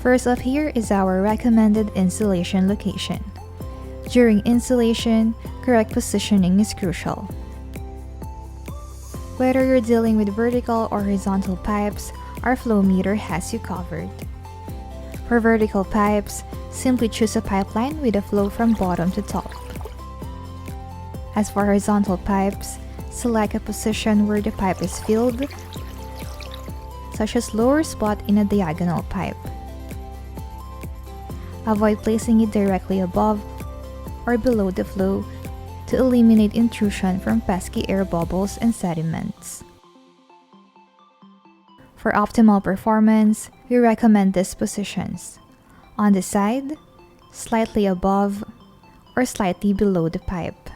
First up here is our recommended installation location. During installation, correct positioning is crucial. Whether you're dealing with vertical or horizontal pipes, our Flowmeter has you covered. For vertical pipes, simply choose a pipeline with a flow from bottom to top. As for horizontal pipes, select a position where the pipe is filled, such as lower spot in a diagonal pipe. Avoid placing it directly above or below the flow to eliminate intrusion from pesky air bubbles and sediments. For optimal performance, we recommend these positions: on the side, slightly above, or slightly below the pipe.